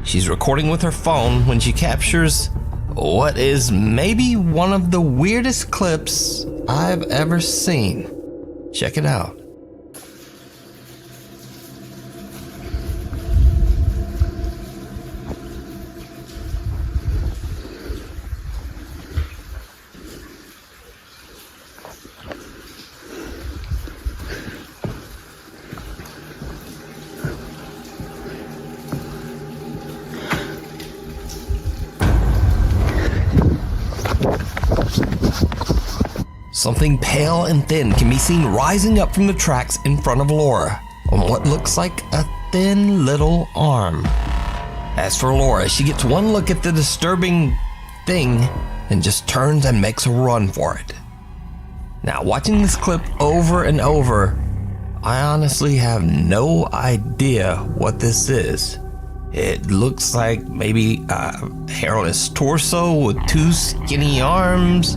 She's recording with her phone when she captures what is maybe one of the weirdest clips I've ever seen. Check it out. Something pale and thin can be seen rising up from the tracks in front of Laura on what looks like a thin little arm. As for Laura, she gets one look at the disturbing thing and just turns and makes a run for it. Now, watching this clip over and over, I honestly have no idea what this is. It looks like maybe a hairless torso with two skinny arms.